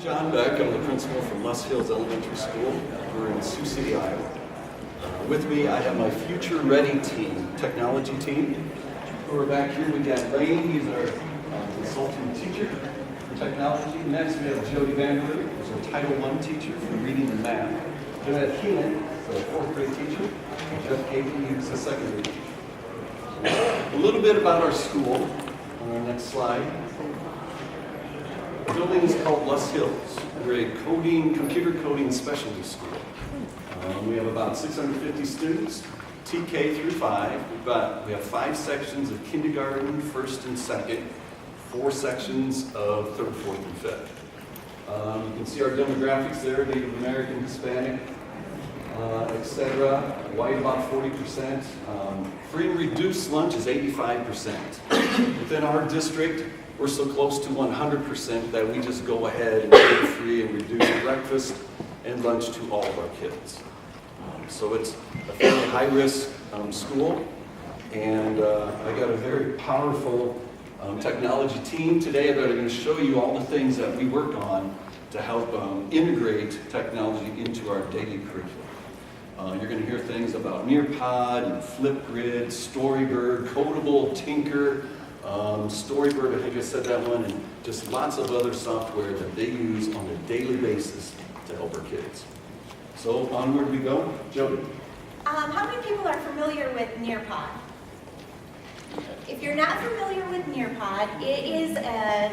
John Beeck, I'm the principal from Les Hills Elementary School. We're in Sioux City, Iowa. With me, I have my Future Ready team, technology team. Over back here, we got Layne, he's our consultant teacher for technology. Next, we have Jody Vanderloo, who's our Title I teacher for reading and math. Then we have Keenan, the 4th grade teacher. And Jeff Gacke, he's the 2nd grade teacher. A little bit about our school on our next slide. The building is called Les Hills. We're a computer coding specialty school. We have about 650 students, TK through 5. We have 5 sections of kindergarten, 1st and 2nd, 4 sections of 3rd, 4th, and 5th. You can see our demographics there, Native American, Hispanic, etc. White about 40%. Free and reduced lunch is 85%. Within our district, we're so close to 100% that we just go ahead and give free and reduced breakfast and lunch to all of our kids. So it's a fairly high-risk school, and I got a very powerful technology team today that are going to show you all the things that we work on to help integrate technology into our daily curriculum. You're going to hear things about Nearpod and Flipgrid, Storybird, Codable, Tinker, Storybird, I think I said that one, and just lots of other software that they use on a daily basis to help our kids. So onward we go. Jody. How many people are familiar with Nearpod? If you're not familiar with Nearpod, it is a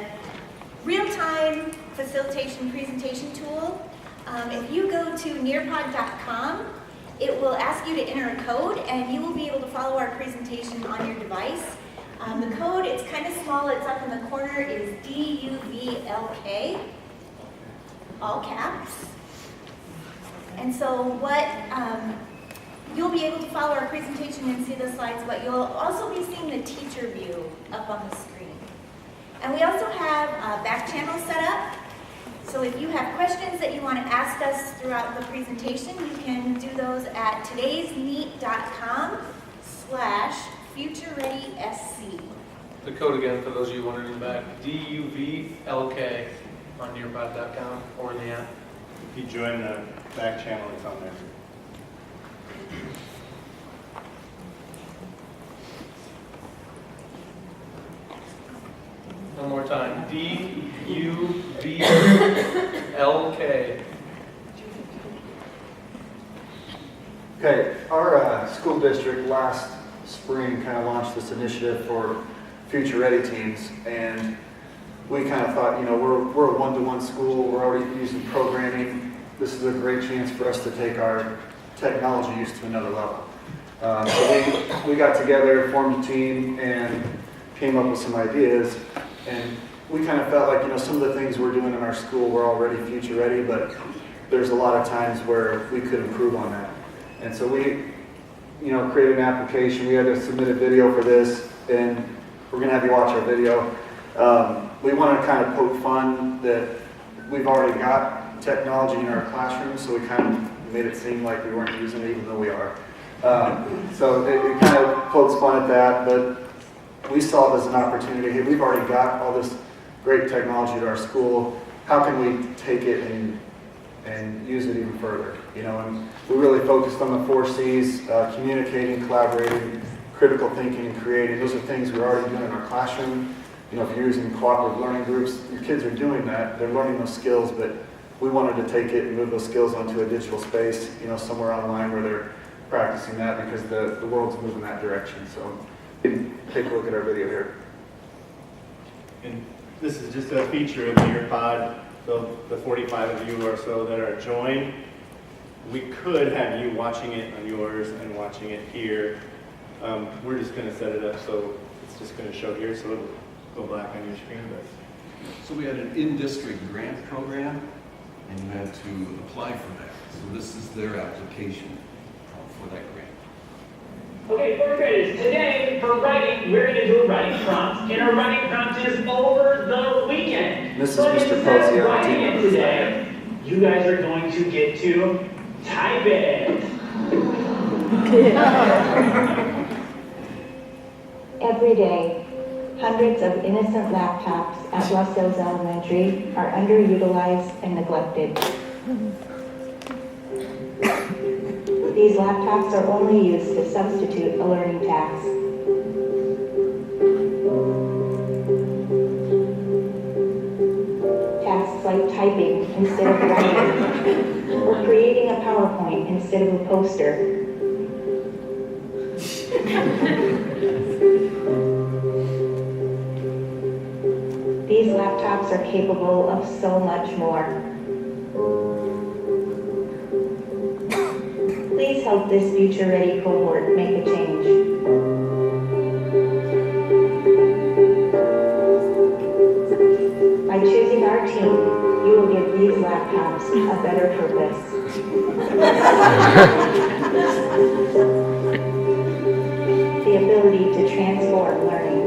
real-time facilitation presentation tool. If you go to nearpod.com, it will ask you to enter a code, and you will be able to follow our presentation on your device. The code, it's kind of small, it's up in the corner, is DUVLK, all caps. And so you'll be able to follow our presentation and see the slides, but you'll also be seeing the teacher view up on the screen. And we also have a back channel set up. So if you have questions that you want to ask us throughout the presentation, you can do those at todaysmeet.com/futurereadysc. The code again, for those of you wondering in the back, DUVLK on nearpod.com or in the app. If you join the back channel, it's on there. One more time, DUVLK. Okay, our school district last spring kind of launched this initiative for Future Ready teams, and we kind of thought, we're a one-to-one school, we're already using programming. This is a great chance for us to take our technology use to another level. So we got together, formed a team, and came up with some ideas. And we kind of felt like, some of the things we're doing in our school were already future ready, but there's a lot of times where we could improve on that. And so we, created an application. We had to submit a video for this, and we're going to have you watch our video. We want to kind of poke fun that we've already got technology in our classroom, so we kind of made it seem like we weren't using it, even though we are. So it kind of pokes fun at that, but we saw it as an opportunity. Hey, we've already got all this great technology at our school. How can we take it and use it even further? And we really focused on the 4 C's, communicating, collaborating, critical thinking, and creating. Those are things we're already doing in our classroom. If you're using cooperative learning groups, your kids are doing that. They're learning those skills, but we wanted to take it and move those skills onto a digital space, somewhere online where they're practicing that, because the world's moving that direction. So take a look at our video here. And this is just a feature of Nearpod. So the 45 of you or so that are joined, we could have you watching it on yours and watching it here. We're just going to set it up so it's just going to show here, so it'll go black on your screen. But So we had an in-district grant program, and you had to apply for that. So this is their application for that grant. Okay, 4th graders, today for writing, we're going to do a writing prompt, and our writing prompt is over the weekend. This is So Mr. instead of Posey, our writing team it member. today, you guys are going to get to type it. Every day, hundreds of innocent laptops at Los Hills Elementary are underutilized and neglected. These laptops are only used to substitute a learning task. Tasks like typing instead of writing, or creating a PowerPoint instead of a poster. These laptops are capable of so much more. Please help this future-ready cohort make a change. By choosing our team, you will give these laptops a better purpose. The ability to transform learning.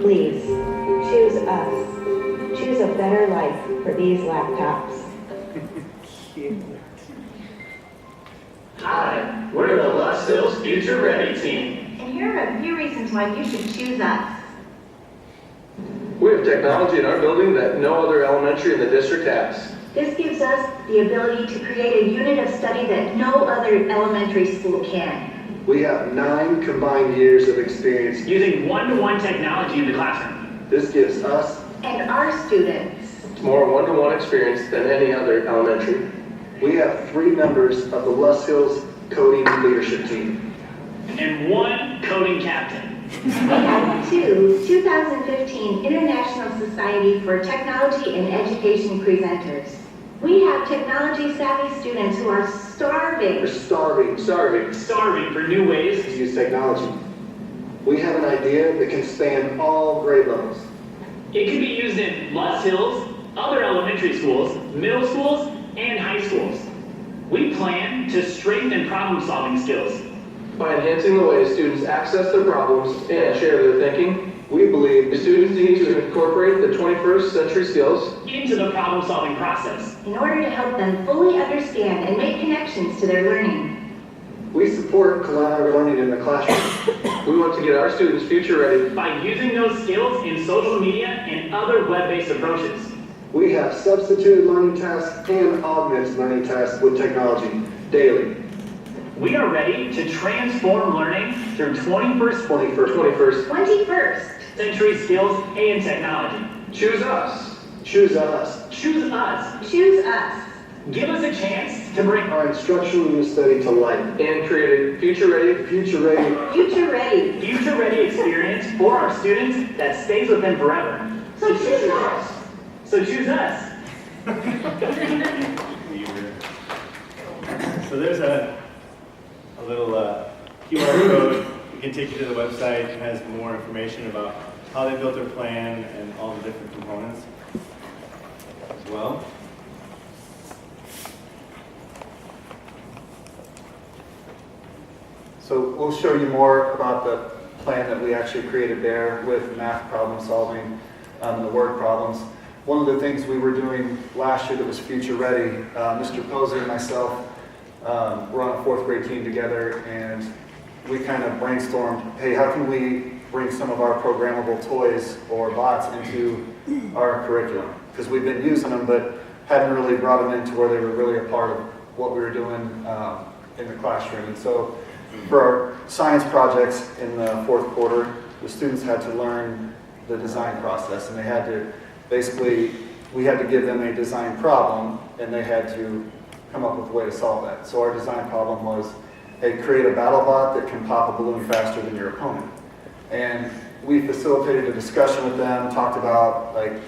Please, choose us. Choose a better life for these laptops. Hi, we're the Los Hills Future Ready team. And here are a few reasons why you should choose us. We have technology in our building that no other elementary in the district has. This gives us the ability to create a unit of study that no other elementary school can. We have 9 combined years of experience. Using one-to-one technology in the classroom. This gives us And our students. It's more one-to-one experience than any other elementary. We have 3 members of the Los Hills Coding Leadership Team. And one coding captain. We have 2 2015 International Society for Technology and Education presenters. We have technology-savvy students who are starving. We're starving Starving for new ways. to use technology. We have an idea that can span all grade levels. It can be used in Los Hills, other elementary schools, middle schools, and high schools. We plan to strengthen problem-solving skills. By enhancing the way students access their problems and share their thinking, We believe the students need to incorporate the 21st century skills into the problem-solving process. In order to help them fully understand and make connections to their learning. we support collaborative learning in the classroom. We want to get our students future ready. By using those skills in social media and other web-based approaches. We have substituted learning tasks and augmented learning tasks with technology daily. We are ready to transform learning through 21st 21st. century skills and technology. Choose us. Choose us. Choose us. Choose us. Give us a chance to bring Our instructional unit study to life. And create a future ready. Future ready. Future ready. future-ready experience for our students that stays with them forever. So choose us. So choose us. So there's a little QR code. It can take you to the website. It has more information about how they built their plan and all the different components as well. So we'll show you more about the plan that we actually created there with math problem solving, the word problems. One of the things we were doing last year that was future ready, Mr. Posey and myself were on a 4th grade team together, and we kind of brainstormed, hey, how can we bring some of our programmable toys or bots into our curriculum? Because we've been using them, but hadn't really brought them into where they were really a part of what we were doing in the classroom. And so for our science projects in the 4th quarter, the students had to learn the design process, and they had to basically, we had to give them a design problem, and they had to come up with a way to solve that. So our design problem was, hey, create a battle bot that can pop a balloon faster than your opponent. And we facilitated a discussion with them, talked about like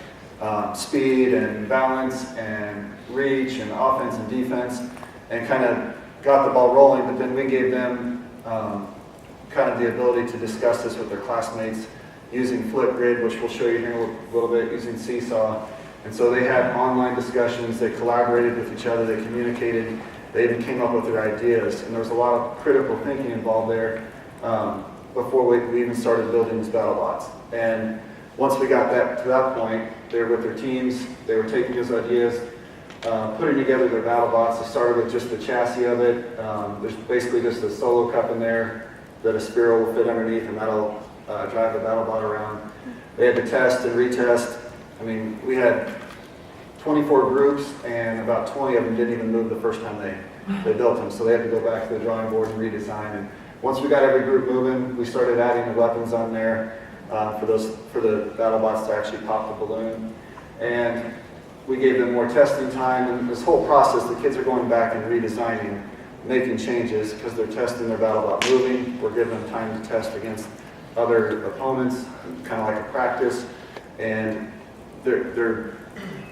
speed and balance and reach and offense and defense, and kind of got the ball rolling, but then we gave them kind of the ability to discuss this with their classmates using Flipgrid, which we'll show you here in a little bit, using Seesaw. And so they had online discussions, they collaborated with each other, they communicated, they even came up with their ideas, and there was a lot of critical thinking involved there before we even started building these battle bots. And once we got that to that point, they were with their teams, they were taking those ideas, putting together their battle bots. They started with just the chassis of it. There's basically just a solo cup in there that a Spiro will fit underneath, and that'll drive the battle bot around. They had to test and retest I mean, we had 24 groups, and about 20 of them didn't even move the first time they built them. So they had to go back to the drawing board and redesign. And once we got every group moving, we started adding the weapons on there for the battle bots to actually pop the balloon. And we gave them more testing time. And this whole process, the kids are going back and redesigning, making changes because they're testing their battle bot moving. We're giving them time to test against other opponents, kind of like a practice. And they're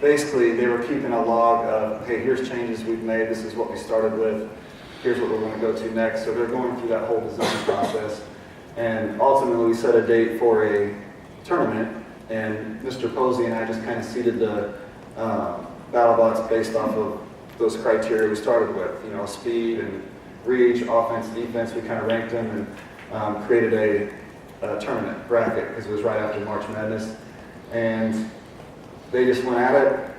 basically, they were keeping a log of, hey, here's changes we've made, this is what we started with, here's what we're going to go to next. So they're going through that whole design process. And ultimately, we set a date for a tournament, and Mr. Posey and I just kind of seeded the battle bots based off of those criteria we started with, you know, speed and reach, offense, defense. We kind of ranked them and created a tournament bracket because it was right after March Madness. And they just went at it.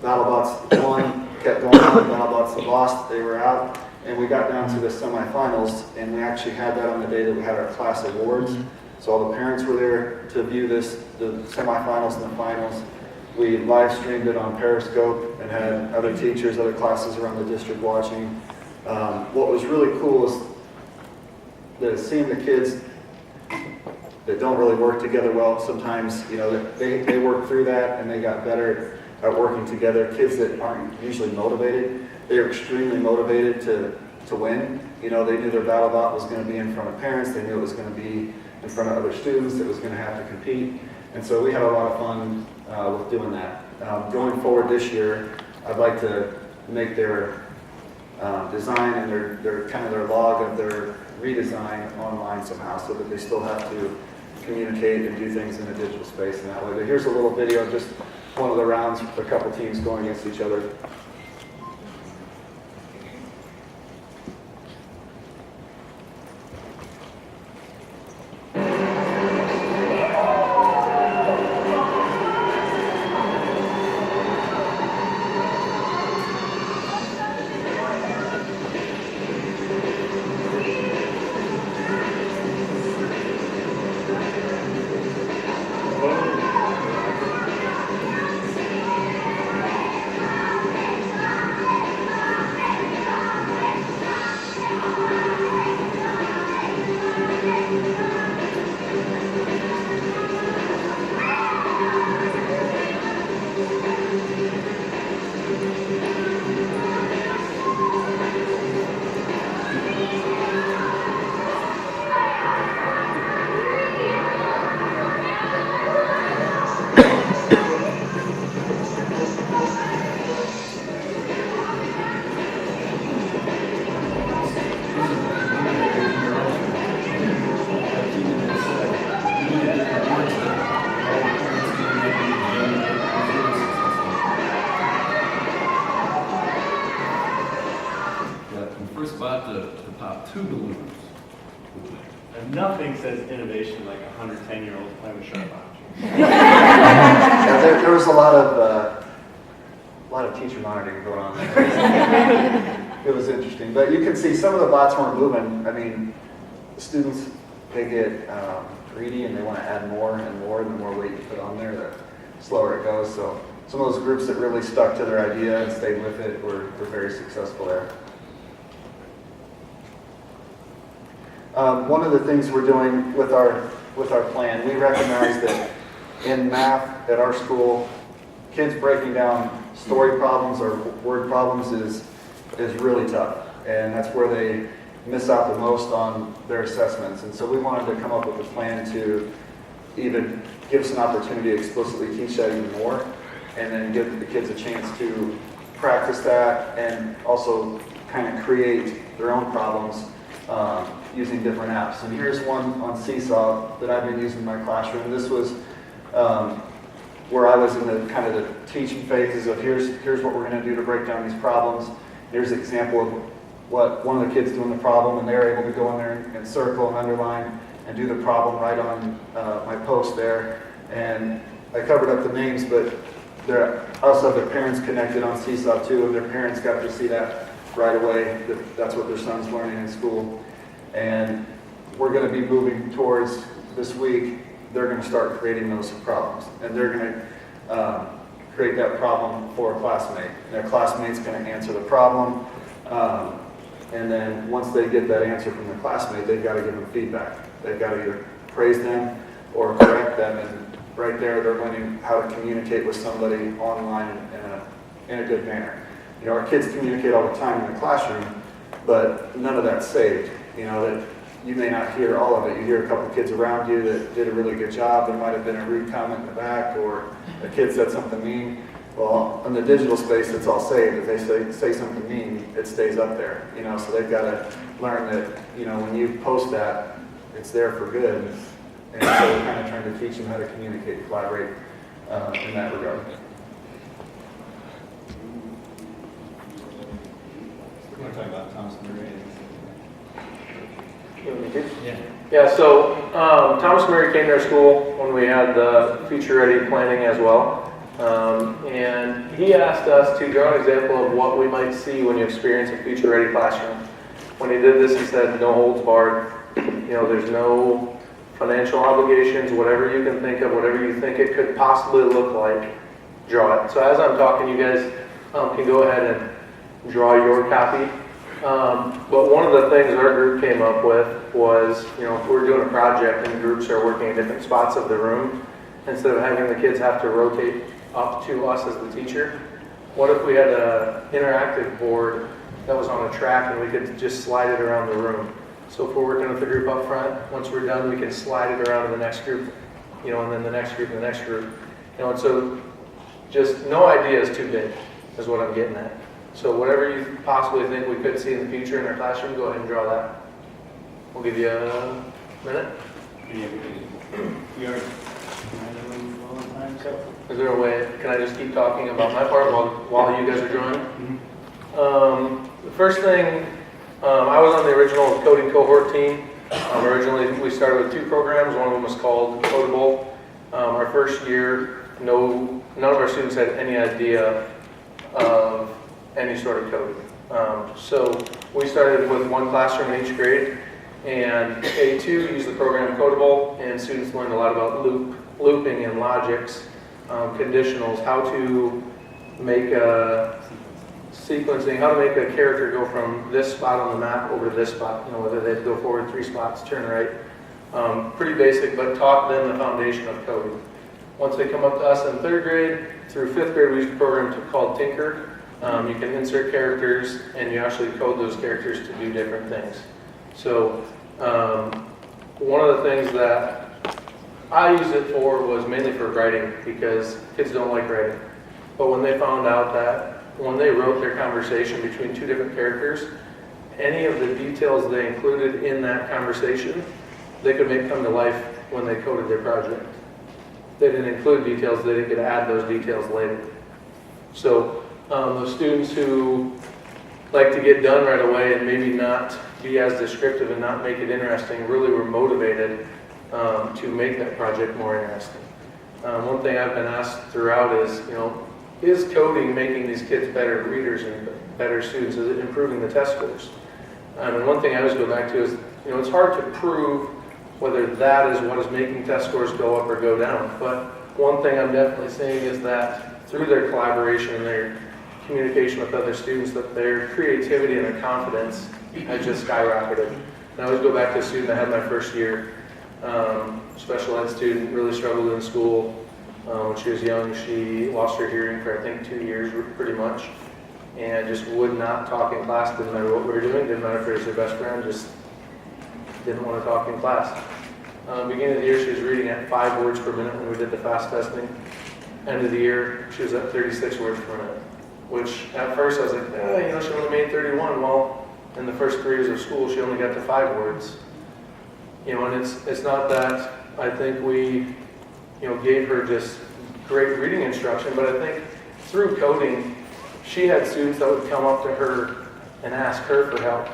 BattleBots won, kept going on. BattleBots lost, they were out. And we got down to the semifinals, and we actually had that on the day that we had our class awards. So all the parents were there to view this, the semifinals and the finals. We live streamed it on Periscope and had other teachers, other classes around the district watching. What was really cool is that seeing the kids that don't really work together well, sometimes, you know, they work through that and they got better at working together. Kids that aren't usually motivated, they're extremely motivated to win. You know, they knew their battle bot was going to be in front of parents, they knew it was going to be in front of other students, it was going to have to compete. And so we had a lot of fun with doing that. Going forward this year, I'd like to make their design and their kind of their log of their redesign online somehow, so that they still have to communicate and do things in a digital space in that way. But here's a little video of just one of the rounds with a couple teams going against each other. Two balloons. And nothing says innovation like 110-year-olds playing with sharp objects. Yeah, there was a lot of teacher monitoring going on there. It was interesting, but you can see some of the bots weren't moving. I mean, the students, they get greedy and they want to add more and more, and the more weight you put on there, the slower it goes. So some of those groups that really stuck to their idea and stayed with it were very successful there. One of the things we're doing with our plan, we recognize that in math at our school, kids breaking down story problems or word problems is really tough, and that's where they miss out the most on their assessments. And so we wanted to come up with a plan to even give us an opportunity to explicitly teach that even more, and then give the kids a chance to practice that and also kind of create their own problems using different apps. And here's one on Seesaw that I've been using in my classroom. This was where I was in the kind of the teaching phases of here's what we're going to do to break down these problems. Here's an example of what one of the kids doing the problem, and they're able to go in there and circle and underline and do the problem right on my post there. And I covered up the names, but I also have their parents connected on Seesaw too, and their parents got to see that right away. That's what their son's learning in school. And we're going to be moving towards this week, they're going to start creating those problems. And they're going to create that problem for a classmate. And their classmate's going to answer the problem. And then once they get that answer from the classmate, they've got to give them feedback. They've got to either praise them or correct them. And right there, they're learning how to communicate with somebody online in a good manner. You know, our kids communicate all the time in the classroom, but none of that's saved. You know, that you may not hear all of it. You hear a couple kids around you that did a really good job. There might have been a rude comment in the back, or a kid said something mean. Well, in the digital space, it's all saved. If they say something mean, it stays up there. You know, so they've got to learn that, you know, when you post that, it's there for good. And so we're kind of trying to teach them how to communicate and collaborate in that regard. We're going to talk about Thomas Murray. Yeah, so Thomas Murray came to our school when we had the future ready planning as well. And he asked us to draw an example of what we might see when you experience a future ready classroom. When he did this, he said, no holds barred. You know, there's no financial obligations, whatever you can think of, whatever you think it could possibly look like, draw it. So as I'm talking, you guys can go ahead and draw your copy. But one of the things our group came up with was, you know, if we're doing a project and groups are working in different spots of the room, instead of having the kids have to rotate up to us as the teacher, what if we had an interactive board that was on a track and we could just slide it around the room? So if we're working with the group up front, once we're done, we can slide it around to the next group, you know, and then the next group and the next group. You know, and so just no idea is too big, is what I'm getting at. So whatever you possibly think we could see in the future in our classroom, go ahead and draw that. We'll give you a minute. We are all the time, so. Is there a way, can I just keep talking about my part while you guys are drawing? The first thing, I was on the original coding cohort team. Originally, we started with 2 programs. One of them was called Codable. Our first year, none of our students had any idea of any sort of coding. So we started with 1 classroom in each grade, and A2 used the program Codable, and students learned a lot about looping and logics, conditionals, how to make a sequencing, how to make a character go from this spot on the map over to this spot, you know, whether they have to go forward 3 spots, turn right. Pretty basic, but taught them the foundation of coding. Once they come up to us in 3rd grade, through 5th grade, we used a program called Tinker. You can insert characters, and you actually code those characters to do different things. So one of the things that I used it for was mainly for writing, because kids don't like writing. But when they found out that when they wrote their conversation between 2 different characters, any of the details they included in that conversation, they could make come to life when they coded their project. They didn't include details, they could add those details later. So those students who like to get done right away and maybe not be as descriptive and not make it interesting really were motivated to make that project more interesting. One thing I've been asked throughout is, you know, is coding making these kids better readers and better students? Is it improving the test scores? And one thing I always go back to is, you know, it's hard to prove whether that is what is making test scores go up or go down. But one thing I'm definitely seeing is that through their collaboration and their communication with other students, that their creativity and their confidence has just skyrocketed. And I always go back to a student I had my first year, special ed student, really struggled in school. When she was young, she lost her hearing for I think 2 years pretty much, and just would not talk in class. Didn't matter what we were doing, didn't matter if it was her best friend, just didn't want to talk in class. Beginning of the year, she was reading at 5 words per minute when we did the fast testing. End of the year, she was at 36 words per minute, which at first I was like, you know, she only made 31. Well, in the first 3 years of school, she only got to 5 words. You know, and it's not that I think we, you know, gave her just great reading instruction, but I think through coding, she had students that would come up to her and ask her for help,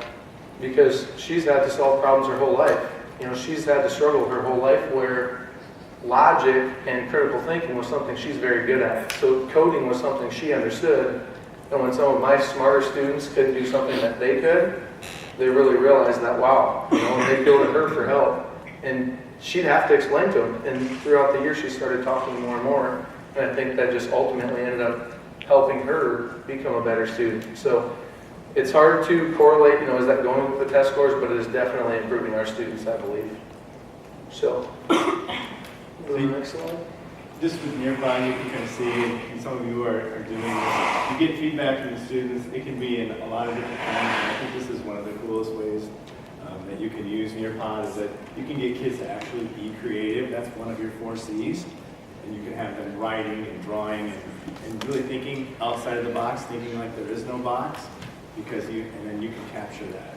because she's had to solve problems her whole life. You know, she's had to struggle her whole life where logic and critical thinking was something she's very good at. So coding was something she understood, and when some of my smarter students couldn't do something that they could, they really realized that, wow, you know, and they'd go to her for help. And she'd have to explain to them. And throughout the year, she started talking more and more. And I think that just ultimately ended up helping her become a better student. So it's hard to correlate, is that going with the test scores, but it is definitely improving our students, I believe. So, go to the next slide. Just with Nearby, you can kind of see, and some of you are doing this, you get feedback from the students. It can be in a lot of different forms, and I think this is one of the coolest ways that you can use Nearpod, is that you can get kids to actually be creative. That's one of your 4 C's. And you can have them writing and drawing and really thinking outside of the box, thinking like there is no box, and then you can capture that.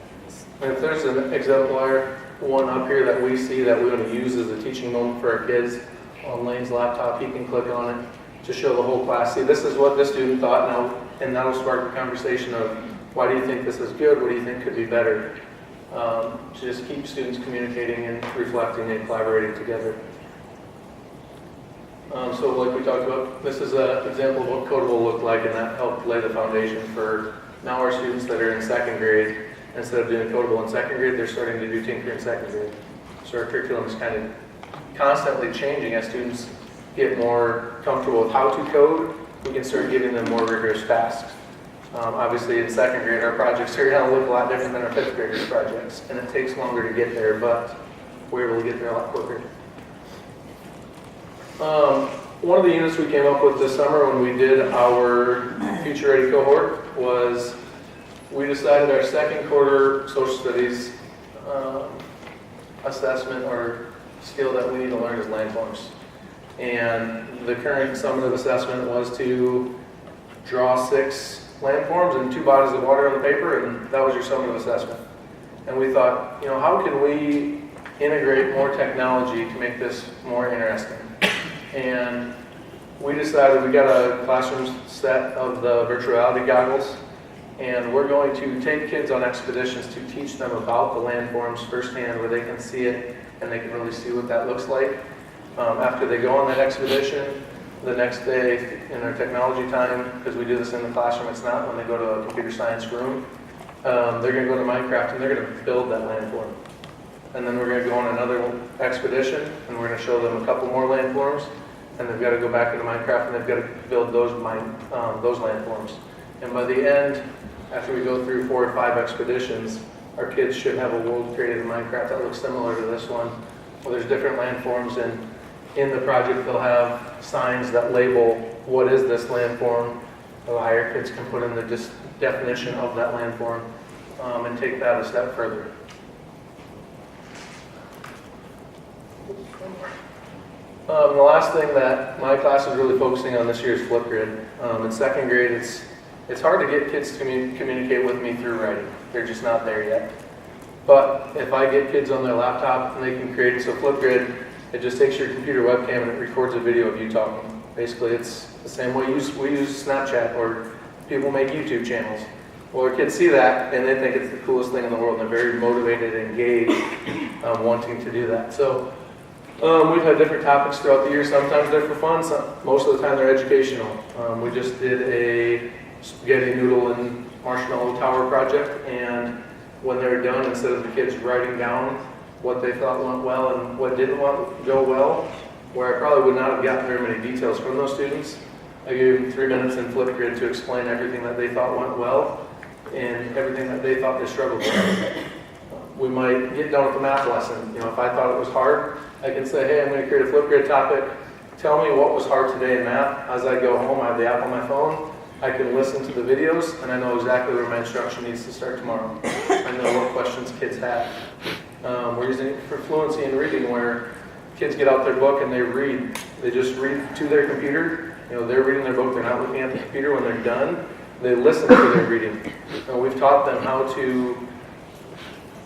And if there's an exemplar one up here that we see that we want to use as a teaching moment for our kids on Layne's laptop, he can click on it to show the whole class. See, this is what this student thought now, and that'll spark a conversation of, why do you think this is good? What do you think could be better? To just keep students communicating and reflecting and collaborating together. So like we talked about, this is an example of what code will look like, and that helped lay the foundation for now our students that are in 2nd grade. Instead of doing Codable in 2nd grade, they're starting to do Tinker in 2nd grade. So our curriculum is kind of constantly changing as students get more comfortable with how to code. We can start giving them more rigorous tasks. Obviously in 2nd grade, our projects are going to look a lot different than our 5th graders projects, and it takes longer to get there, but we're able to get there a lot quicker. One of the units we came up with this summer when we did our Future Ready cohort was, we decided our 2nd quarter social studies assessment or skill that we need to learn is landforms. And the current summative assessment was to draw 6 landforms and 2 bodies of water on the paper, and that was your summative assessment. And we thought, how can we integrate more technology to make this more interesting? And we decided, we got a classroom set of the virtual reality goggles, and we're going to take kids on expeditions to teach them about the landforms firsthand, where they can see it and they can really see what that looks like. After they go on that expedition, the next day in our technology time, because we do this in the classroom, it's not when they go to a computer science room, they're going to go to Minecraft and they're going to build that landform. And then we're going to go on another expedition and we're going to show them a couple more landforms, and they've got to go back into Minecraft and they've got to build those landforms. And by the end, after we go through 4 or 5 expeditions, our kids should have a world created in Minecraft that looks similar to this one. Well, there's different landforms, and in the project they'll have signs that label what is this landform. The higher kids can put in the definition of that landform and take that a step further. The last thing that my class is really focusing on this year is Flipgrid. In 2nd grade, it's hard to get kids to communicate with me through writing. They're just not there yet. But if I get kids on their laptop and they can create, so Flipgrid, it just takes your computer webcam and it records a video of you talking. Basically, it's the same way we use Snapchat, or people make YouTube channels. Well, our kids see that and they think it's the coolest thing in the world, and they're very motivated and engaged wanting to do that. So we've had different topics throughout the year. Sometimes they're for fun, most of the time they're educational. We just did a spaghetti noodle and marshmallow tower project, and when they were done, instead of the kids writing down what they thought went well and what didn't go well, where I probably would not have gotten very many details from those students, I gave them 3 minutes in Flipgrid to explain everything that they thought went well and everything that they thought they struggled with. We might get done with the math lesson. If I thought it was hard, I can say, hey, I'm going to create a Flipgrid topic. Tell me what was hard today in math. As I go home, I have the app on my phone. I can listen to the videos, and I know exactly where my instruction needs to start tomorrow. I know what questions kids have. We're using it for fluency in reading, where kids get out their book and they read. They just read to their computer. They're reading their book. They're not looking at the computer. When they're done, they listen to their reading. We've taught them how to,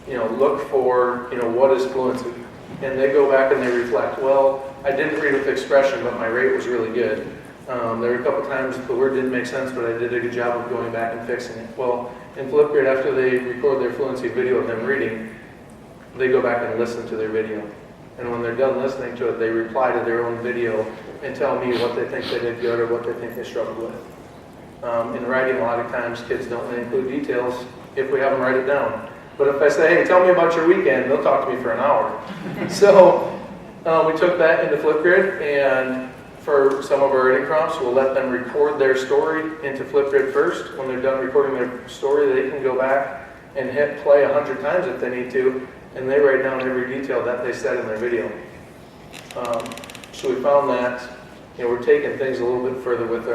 look for, what is fluency. And they go back and they reflect, well, I didn't read with expression, but my rate was really good. There were a couple times the word didn't make sense, but I did a good job of going back and fixing it. Well, in Flipgrid, after they record their fluency video of them reading, they go back and listen to their video. And when they're done listening to it, they reply to their own video and tell me what they think they did good or what they think they struggled with. In writing, a lot of times kids don't include details if we have them write it down. But if I say, hey, tell me about your weekend, they'll talk to me for an hour. So we took that into Flipgrid, and for some of our writing prompts, we'll let them record their story into Flipgrid first. When they're done recording their story, they can go back and hit play 100 times if they need to, and they write down every detail that they said in their video. So we found that we're taking things a little bit further with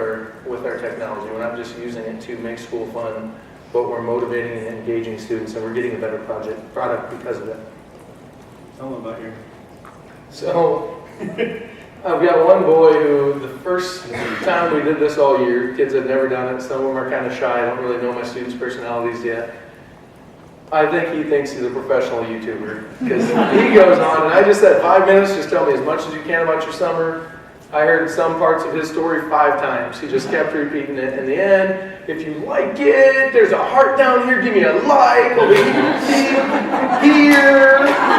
our technology. We're not just using it to make school fun, but we're motivating and engaging students, and we're getting a better product because of it. Tell them about your... So, I've got one boy who, the first time we did this all year, kids had never done it, some of them are kind of shy, I don't really know my students' personalities yet. I think he thinks he's a professional YouTuber, because he goes on, and I just said 5 minutes, just tell me as much as you can about your summer. I heard some parts of his story 5 times. He just kept repeating it. In the end, if you like it, there's a heart down here, give me a like, over here,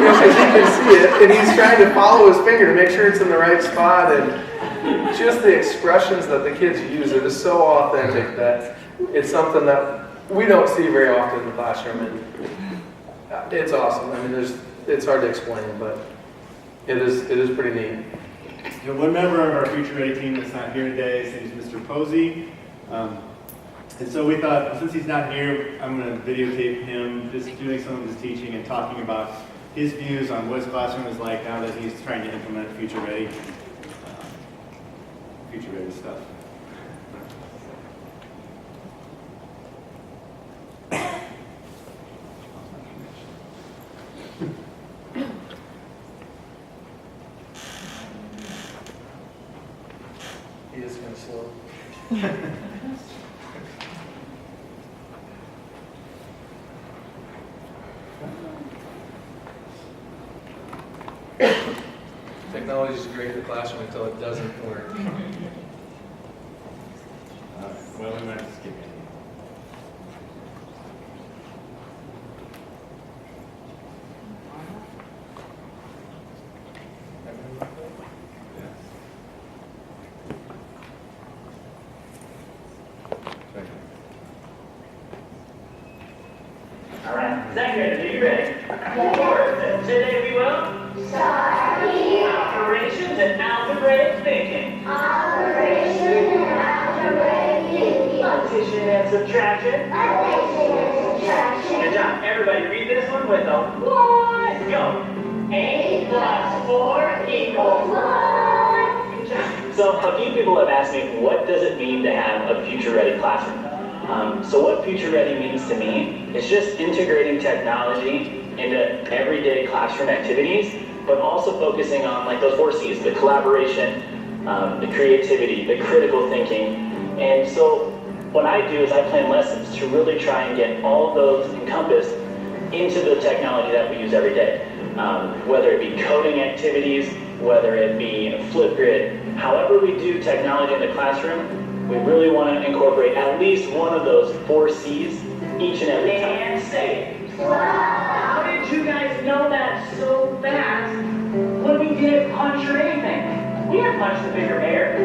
because he can see it, and he's trying to follow his finger to make sure it's in the right spot, and just the expressions that the kids use, it is so authentic that it's something that we don't see very often in the classroom, and it's awesome. I mean, it's hard to explain, but it is pretty neat. One member of our Future Ready team that's not here today, his name is Mr. Posey. And so we thought, since he's not here, I'm going to videotape him just doing some of his teaching and talking about his views on what his classroom is like now that he's trying to implement Future Ready stuff. He is kind of slow. Technology is great in the classroom until it doesn't work. Well, we might have to skip it. All right, second grade, are you ready? Yes. Today we will start operations and algebraic thinking. Addition and subtraction. Good job. Everybody read this one with a what? Go. 8 plus 4 equals 1. Good job. So a few people have asked me, what does it mean to have a future-ready classroom? So what future ready means to me is just integrating technology into everyday classroom activities, but also focusing on like those 4 C's, the collaboration, the creativity, the critical thinking. And so what I do is I plan lessons to really try and get all of those encompassed into the technology that we use every day. Whether it be coding activities, whether it be Flipgrid, however we do technology in the classroom, we really want to incorporate at least one of those 4 C's each and every time. And say it. Wow. How did you guys know that so fast when we didn't punch or anything? We didn't punch the bigger bear.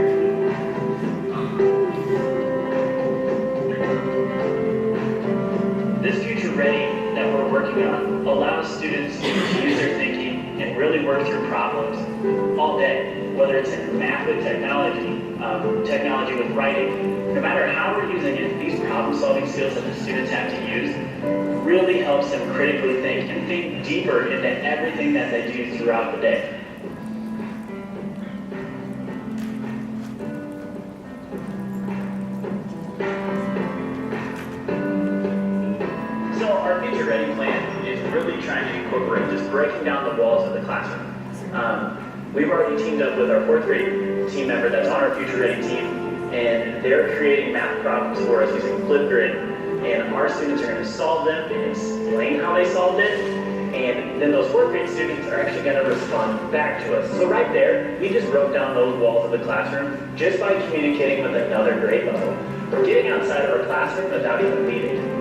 This future ready that we're working on allows students to use their thinking and really work through problems all day, whether it's in math with technology, technology with writing. No matter how we're using it, these problem-solving skills that the students have to use really helps them critically think and think deeper into everything that they do throughout the day. So our future ready plan is really trying to incorporate just breaking down the walls of the classroom. We've already teamed up with our 4th grade team member that's on our future ready team, and they're creating math problems for us using Flipgrid, and our students are going to solve them and explain how they solved it, and then those 4th grade students are actually going to respond back to us. So right there, we just broke down those walls of the classroom just by communicating with another grade level. We're getting outside of our classroom without even leaving.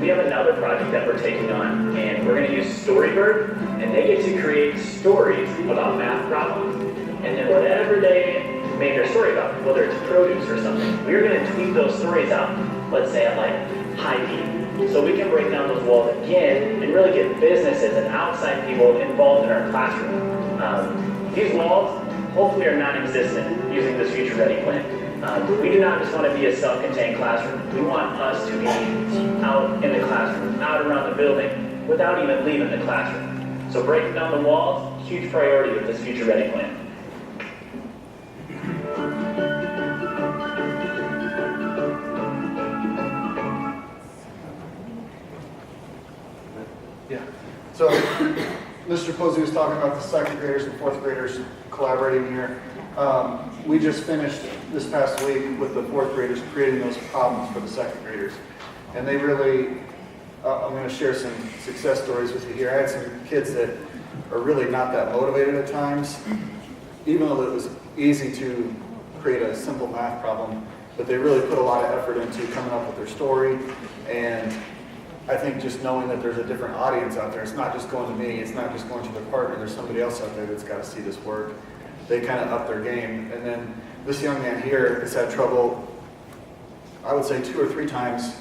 We have another project that we're taking on, and we're going to use Storybird, and they get to create stories about math problems, and then whatever they made their story about, whether it's produce or something, we're going to tweet those stories out, let's say at like high peak, so we can break down those walls again and really get businesses and outside people involved in our classroom. These walls, hopefully are non-existent using this Future Ready plan. We do not just want to be a self-contained classroom. We want us to be out in the classroom, out around the building, without even leaving the classroom. So breaking down the walls, huge priority with this Future Ready plan. Yeah. So, Mr. Posey was talking about the second graders and fourth graders collaborating here. We just finished this past week with the fourth graders creating those problems for the second graders. And they really, I'm going to share some success stories with you here. I had some kids that are really not that motivated at times, even though it was easy to create a simple math problem, but they really put a lot of effort into coming up with their story. And I think just knowing that there's a different audience out there, it's not just going to me, it's not just going to their partner, there's somebody else out there that's got to see this work. They kind of up their game. And then this young man here has had trouble, I would say 2 or 3 times,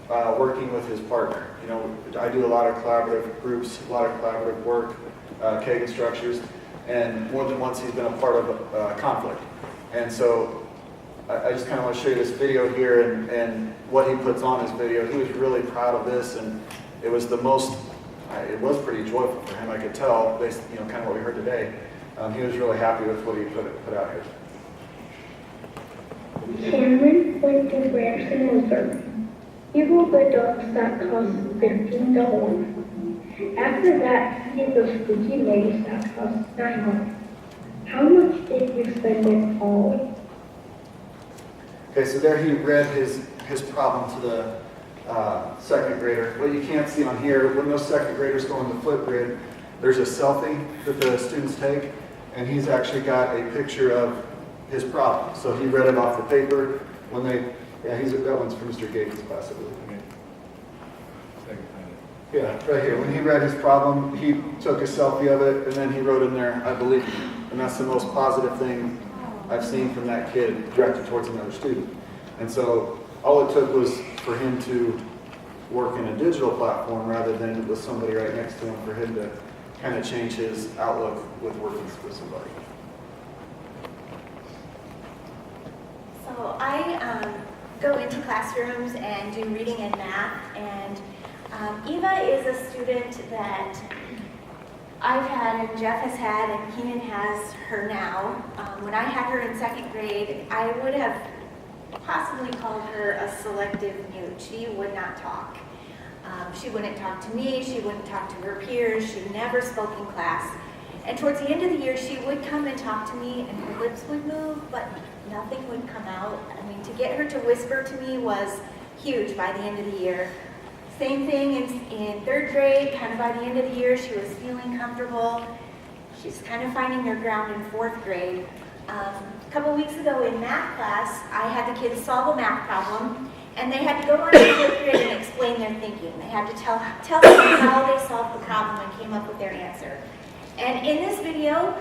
working with his partner. You know, I do a lot of collaborative groups, a lot of collaborative work, Kagan structures, and more than once he's been a part of conflict. And so I just kind of want to show you this video here and what he puts on his video. He was really proud of this, and it was the most, it was pretty joyful for him, I could tell, based, you know, kind of what we heard today. He was really happy with what he put out here. Cameron went to Branson, Missouri. He rolled the dogs that cost $15. After that, he did the spooky maze that cost $9. How much did you spend it all? Okay, so there he read his problem to the second grader. What you can't see on here, when those second graders go on the flip grid, there's a selfie that the students take, and he's actually got a picture of his problem. So he read it off the paper. When they, yeah, that one's from Mr. Gates' class, I believe. Yeah, right here. When he read his problem, he took a selfie of it, and then he wrote in there, "I believe you." And that's the most positive thing I've seen from that kid directed towards another student. And so all it took was for him to work in a digital platform rather than with somebody right next to him, for him to kind of change his outlook with working with somebody. So I go into classrooms and do reading and math, and Eva is a student that I've had and Jeff has had and Keenan has her now. When I had her in second grade, I would have possibly called her a selective mute. She would not talk. She wouldn't talk to me, she wouldn't talk to her peers, she never spoke in class. And towards the end of the year, she would come and talk to me and her lips would move, but nothing would come out. I mean, to get her to whisper to me was huge by the end of the year. Same thing in third grade, kind of by the end of the year, she was feeling comfortable. She's kind of finding her ground in fourth grade. A couple weeks ago in math class, I had the kids solve a math problem, and they had to go on to fourth grade and explain their thinking. They had to tell them how they solved the problem and came up with their answer. And in this video,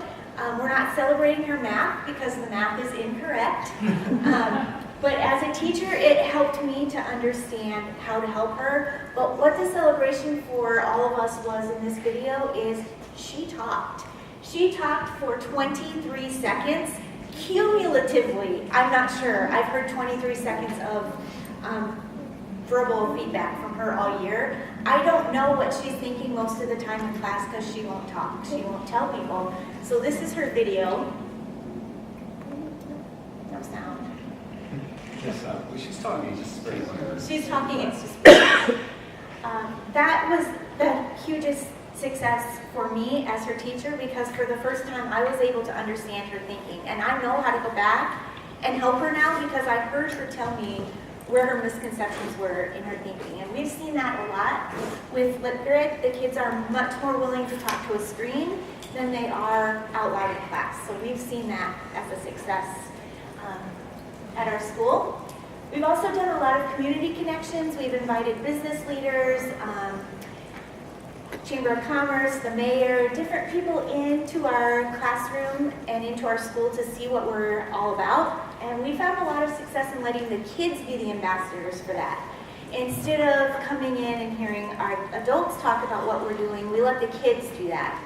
we're not celebrating her math because the math is incorrect. But as a teacher, it helped me to understand how to help her. But what the celebration for all of us was in this video is she talked. She talked for 23 seconds, cumulatively. I'm not sure. I've heard 23 seconds of verbal feedback from her all year. I don't know what she's thinking most of the time in class because she won't talk. She won't tell people. So this is her video. No sound. Yes, well, she's talking, just very clear. She's talking, it's just that was the hugest success for me as her teacher, because for the first time I was able to understand her thinking, and I know how to go back and help her now because I heard her tell me where her misconceptions were in her thinking. And we've seen that a lot with Flipgrid. The kids are much more willing to talk to a screen than they are out loud in class. So we've seen that as a success at our school. We've also done a lot of community connections. We've invited business leaders, Chamber of Commerce, the mayor, different people into our classroom and into our school to see what we're all about. And we found a lot of success in letting the kids be the ambassadors for that. Instead of coming in and hearing our adults talk about what we're doing, we let the kids do that.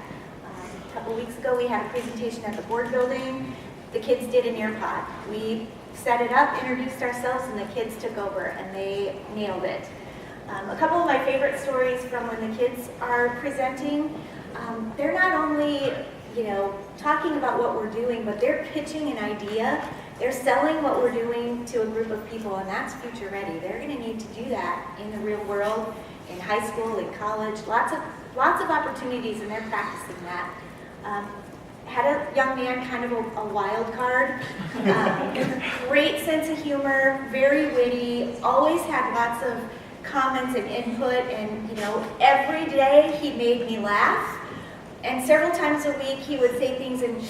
couple weeks ago, we had a presentation at the board building. The kids did an ear pod. We set it up, introduced ourselves, and the kids took over, and they nailed it. A couple of my favorite stories from when the kids are presenting, they're not only, talking about what we're doing, but they're pitching an idea. They're selling what we're doing to a group of people, and that's future ready. They're going to need to do that in the real world, in high school, in college, lots of opportunities, and they're practicing that. Had a young man, kind of a wild card, great sense of humor, very witty, always had lots of comments and input, and every day he made me laugh. And several times a week he would say things in,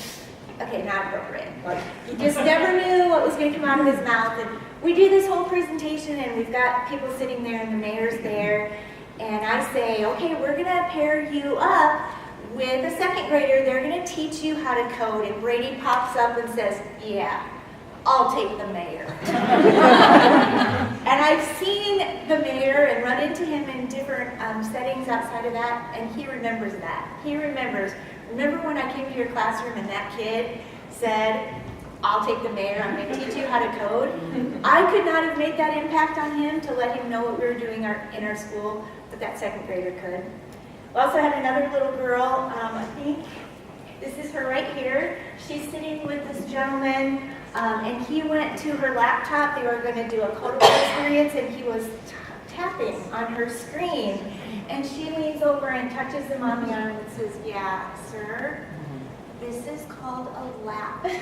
okay, not appropriate. Like, you just never knew what was going to come out of his mouth. And we do this whole presentation, and we've got people sitting there, and the mayor's there. And I say, okay, we're going to pair you up with a second grader. They're going to teach you how to code. And Brady pops up and says, yeah, I'll take the mayor. And I've seen the mayor and run into him in different settings outside of that, and he remembers that. He remembers. Remember when I came to your classroom and that kid said, I'll take the mayor, I'm going to teach you how to code? I could not have made that impact on him to let him know what we were doing in our school, but that second grader could. We also had another little girl, I think this is her right here. She's sitting with this gentleman, and he went to her laptop. They were going to do a codable experience, and he was tapping on her screen. And she leans over and touches him on the arm and says, yeah, sir, this is called a laptop.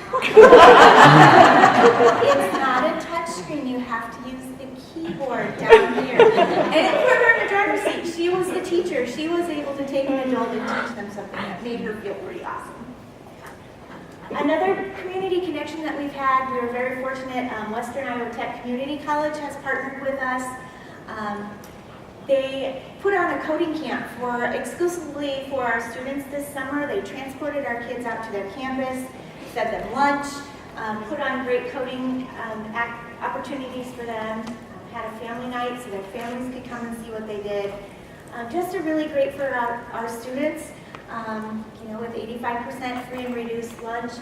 It's not a touch screen. You have to use the keyboard down here. And it put her in the driver's seat. She was the teacher. She was able to take an adult and teach them something that made her feel pretty awesome. Another community connection that we've had, we were very fortunate, Western Iowa Tech Community College has partnered with us. They put on a coding camp exclusively for our students this summer. They transported our kids out to their campus, fed them lunch, put on great coding opportunities for them, had a family night so their families could come and see what they did. Just a really great for our students. With 85% free and reduced lunch,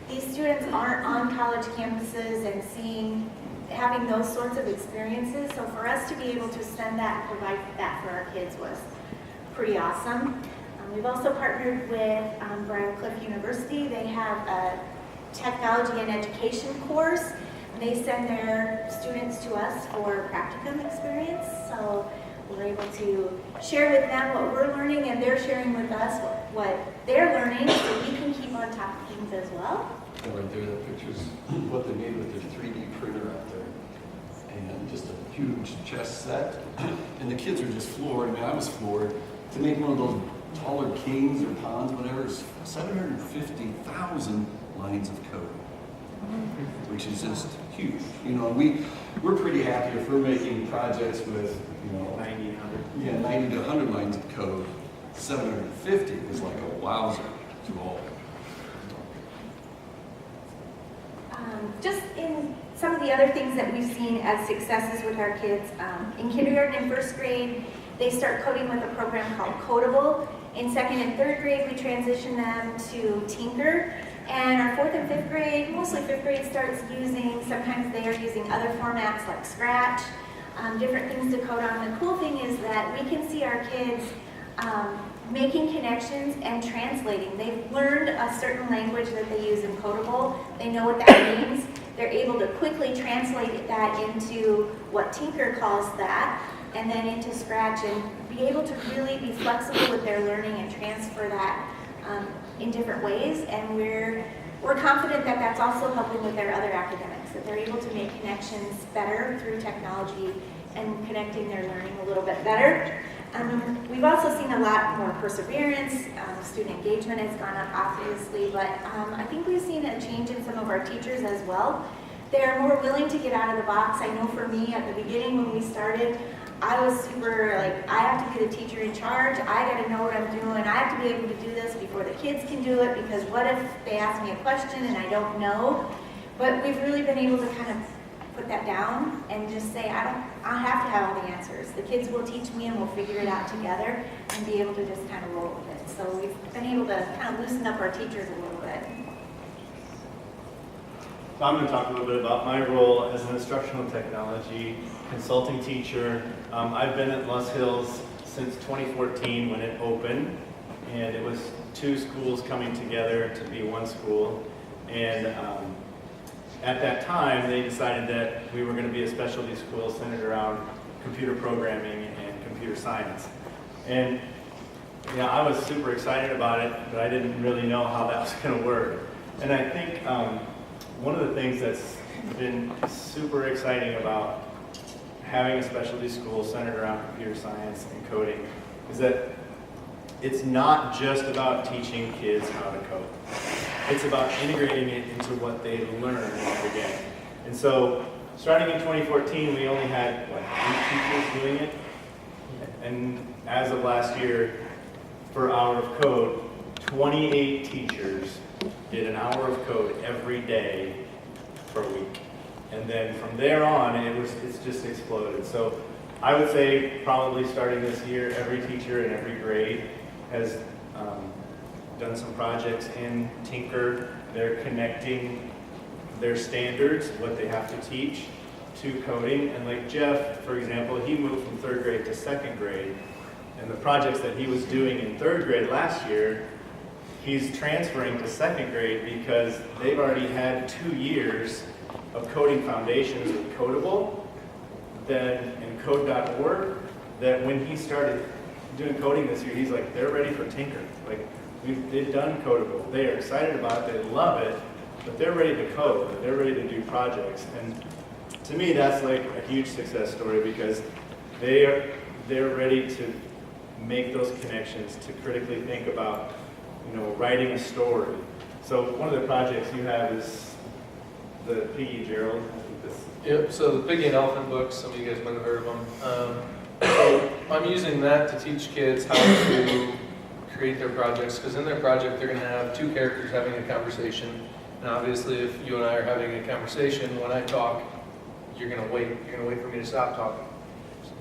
these students aren't on college campuses and having those sorts of experiences. So for us to be able to send that and provide that for our kids was pretty awesome. We've also partnered with Briarcliff University. They have a technology and education course. And they send their students to us for practicum experience. So we're able to share with them what we're learning, and they're sharing with us what they're learning, so we can keep on top of things as well. And right there, that picture's what they made with their 3D printer out there. And just a huge chess set. And the kids are just floored. I mean, I was floored. To make one of those taller kings or pawns, whatever, is 750,000 lines of code, which is just huge. We're pretty happy if we're making projects with, 90, 100. Yeah, 90 to 100 lines of code. 750 is like a wowzer to all. Just in some of the other things that we've seen as successes with our kids, in kindergarten and first grade, they start coding with a program called Codable. In second and third grade, we transition them to Tinker. And our fourth and fifth grade, mostly fifth grade, sometimes they are using other formats like Scratch, different things to code on. The cool thing is that we can see our kids making connections and translating. They've learned a certain language that they use in Codable. They know what that means. They're able to quickly translate that into what Tinker calls that, and then into Scratch, and be able to really be flexible with their learning and transfer that in different ways. And we're confident that that's also helping with their other academics, that they're able to make connections better through technology and connecting their learning a little bit better. We've also seen a lot more perseverance. Student engagement has gone up, obviously, but I think we've seen a change in some of our teachers as well. They're more willing to get out of the box. I know for me, at the beginning when we started, I was super I have to be the teacher in charge. I got to know what I'm doing. I have to be able to do this before the kids can do it, because what if they ask me a question and I don't know? But we've really been able to kind of put that down and just say, I have to have all the answers. The kids will teach me and we'll figure it out together and be able to just kind of roll with it. So we've been able to kind of loosen up our teachers a little bit. So I'm going to talk a little bit about my role as an instructional technology consulting teacher. I've been at Los Hills since 2014 when it opened, and it was 2 schools coming together to be 1 school. And at that time, they decided that we were going to be a specialty school centered around computer programming and computer science. And I was super excited about it, but I didn't really know how that was going to work. And I think one of the things that's been super exciting about having a specialty school centered around computer science and coding is that it's not just about teaching kids how to code. It's about integrating it into what they learn every day. And so, starting in 2014, we only had, 8 teachers doing it? And as of last year, per hour of code, 28 teachers did an hour of code every day per week. And then from there on, it's just exploded. So I would say probably starting this year, every teacher in every grade has done some projects in Tinker. They're connecting their standards, what they have to teach, to coding. And like Jeff, for example, he moved from 3rd grade to 2nd grade. And the projects that he was doing in 3rd grade last year, he's transferring to 2nd grade because they've already had 2 years of coding foundations with Codable and code.org, that when he started doing coding this year, he's like, they're ready for Tinker. Like, they've done Codable. They are excited about it. They love it, but they're ready to code. They're ready to do projects. And to me, that's like a huge success story because they're ready to make those connections, to critically think about, writing a story. So one of the projects you have is the Piggy Gerald. Yep, so the Piggy and Elephant books, some of you guys might have heard of them. So I'm using that to teach kids how to create their projects, because in their project they're going to have 2 characters having a conversation. And obviously if you and I are having a conversation, when I talk, you're going to wait. You're going to wait for me to stop talking.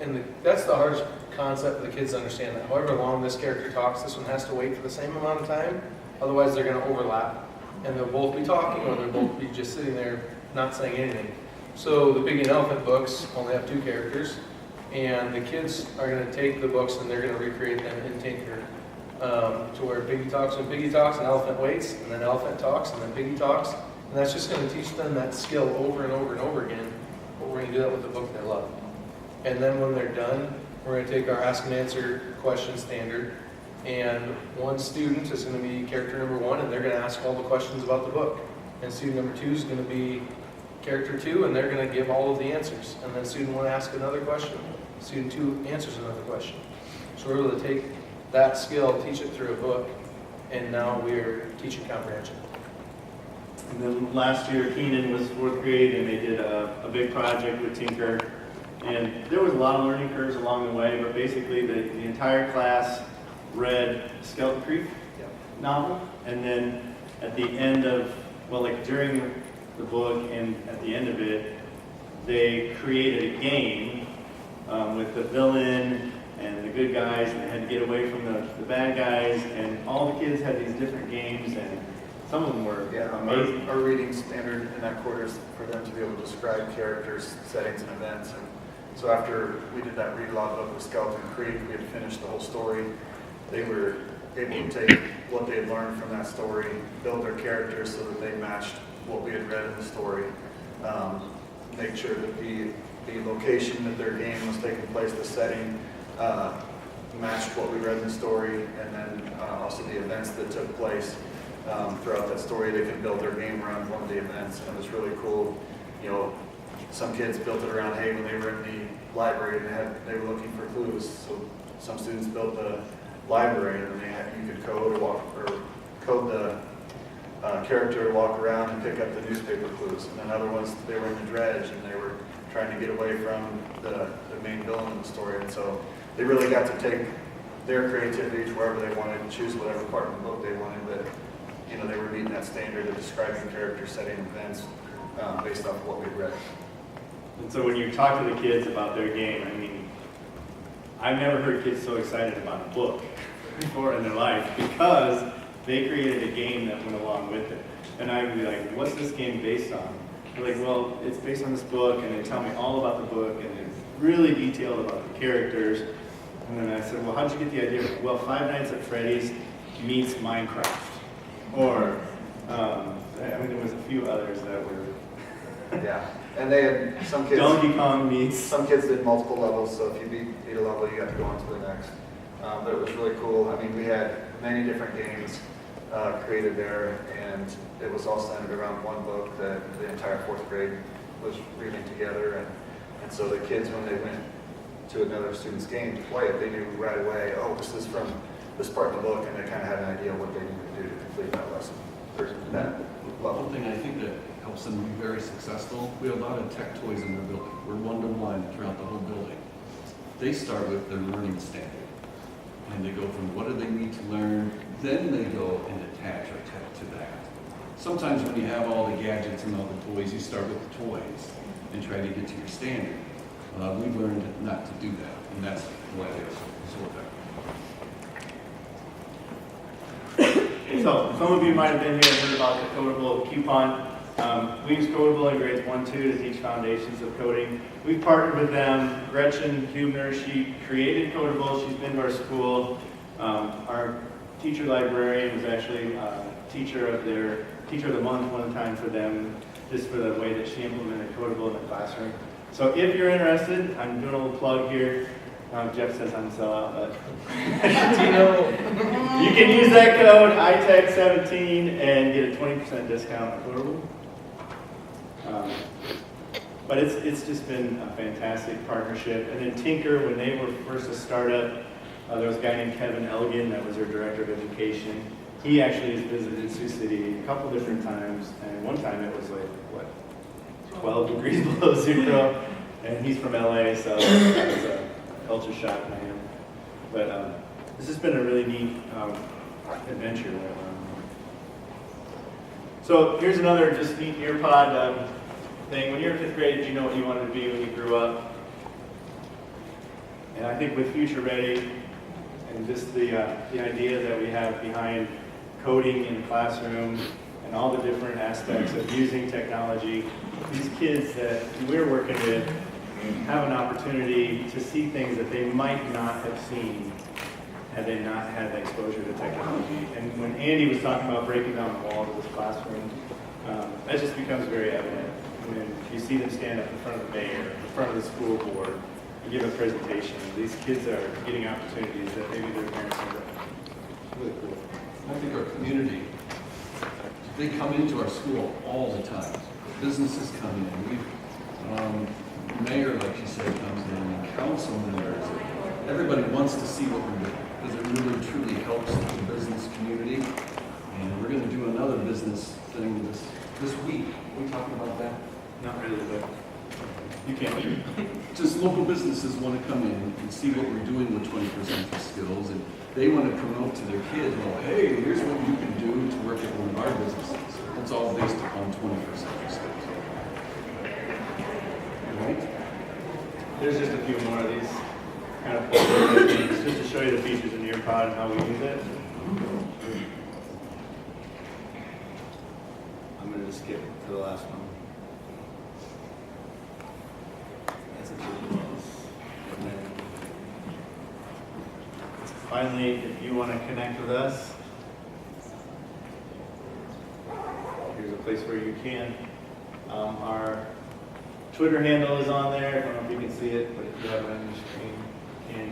And that's the hardest concept for the kids to understand, that however long this character talks, this one has to wait for the same amount of time. Otherwise they're going to overlap. And they'll both be talking, or they'll both be just sitting there not saying anything. So the Piggy and Elephant books only have 2 characters. And the kids are going to take the books and they're going to recreate them in Tinker. To where Piggy talks and Elephant waits, and then Elephant talks, and then Piggy talks. And that's just going to teach them that skill over and over and over again. But we're going to do that with the book they love. And then when they're done, we're going to take our ask and answer question standard, and one student is going to be character number 1, and they're going to ask all the questions about the book. And student number 2 is going to be character 2, and they're going to give all of the answers. And then student 1 asks another question. Student 2 answers another question. So we're able to take that skill, teach it through a book, and now we're teaching comprehension. And then last year, Keenan was 4th grade, and they did a big project with Tinker. And there was a lot of learning curves along the way, but basically the entire class read Skeleton Creek novel. And then at the end of, during the book and at the end of it, they created a game with the villain and the good guys, and they had to get away from the bad guys. And all the kids had these different games, and some of them were amazing. Our reading standard in that quarter is for them to be able to describe characters, settings, and events. And so after we did that read aloud book with Skeleton Creek, we had finished the whole story. They were able to take what they had learned from that story, build their characters so that they matched what we had read in the story, make sure that the location that their game was taking place, the setting, matched what we read in the story, and then also the events that took place throughout that story. They could build their game around one of the events, and it was really cool. Some kids built it around, hey, when they were in the library and they were looking for clues. So some students built the library, and you could code the character to walk around and pick up the newspaper clues. And then other ones, they were in the dredge and they were trying to get away from the main villain of the story. And so they really got to take their creativity to wherever they wanted and choose whatever part of the book they wanted. But they were meeting that standard of describing character, setting, events based off of what we'd read. And so when you talk to the kids about their game, I mean, I've never heard kids so excited about a book before in their life because they created a game that went along with it. And I'd be like, what's this game based on? They're like, well, it's based on this book, and they tell me all about the book, and it's really detailed about the characters. And then I said, well, how'd you get the idea? Well, Five Nights at Freddy's meets Minecraft. Or, I mean, there was a few others that were... Yeah, and they had some kids. Donkey Kong meets. Some kids did multiple levels, so if you beat a level, you got to go on to the next. But it was really cool. I mean, we had many different games created there, and it was all centered around one book that the entire fourth grade was reading together. And so the kids, when they went to another student's game to play it, they knew right away, oh, this is from this part of the book, and they kind of had an idea what they needed to do to complete that lesson, or that level. One thing I think that helps them be very successful, we have a lot of tech toys in the building. We're one-to-one throughout the whole building. They start with their learning standard, and they go from what do they need to learn, then they go and attach our tech to that. Sometimes when you have all the gadgets and all the toys, you start with the toys and try to get to your standard. We've learned not to do that, and that's why they're so effective. So, some of you might have been here and heard about the Codable coupon. We use Codable in grades 1, 2 to teach foundations of coding. We've partnered with them. Gretchen Hubner, she created Codable. She's been to our school. Our teacher librarian was actually teacher of the month one time for them, just for the way that she implemented Codable in the classroom. So if you're interested, I'm doing a little plug here. Jeff says I'm a sellout, but you can use that code ITEC17 and get a 20% discount on Codable. But it's just been a fantastic partnership. And then Tinker, when they were first a startup, there was a guy named Kevin Elgin that was their director of education. He actually has visited Sioux City a couple different times, and one time it was like, what, 12 degrees below zero, and he's from LA, so that was a culture shock for him. But this has been a really neat adventure. So here's another just neat earpod thing. When you were in 5th grade, did you know what you wanted to be when you grew up? And I think with Future Ready and just the idea that we have behind coding in the classroom and all the different aspects of using technology, these kids that we're working with have an opportunity to see things that they might not have seen had they not had the exposure to technology. And when Andy was talking about breaking down the walls of this classroom, that just becomes very evident. When you see them stand up in front of the mayor, in front of the school board, and give a presentation, these kids are getting opportunities that maybe their parents never had. It's really cool. I think our community, they come into our school all the time. Businesses come in. Mayor, like you said, comes in, and council members. Everybody wants to see what we're doing because it really, truly helps the business community. And we're going to do another business thing this week. Are we talking about that? Not really, but you can't. Just local businesses want to come in and see what we're doing with 20% for skills, and they want to promote to their kids, well, hey, here's what you can do to work at one of our businesses. It's all based upon 20% for skills. Right? There's just a few more of these kind of things, just to show you the features in earpod and how we use it. I'm going to just skip to the last one. That's a few of those. And then finally, if you want to connect with us, here's a place where you can. Our Twitter handle is on there. I don't know if you can see it, but if you have it on your screen, you can.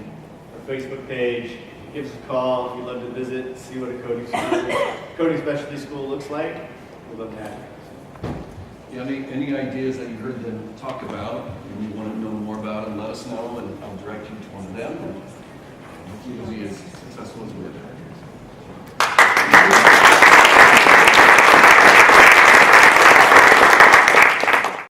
Our Facebook page. Give us a call if you'd love to visit, see what a coding specialty school looks like. We'd love to have you. Yeah, any ideas that you heard them talk about and you want to know more about them, let us know, and I'll direct you to one of them. And hopefully you'll be as successful as we're.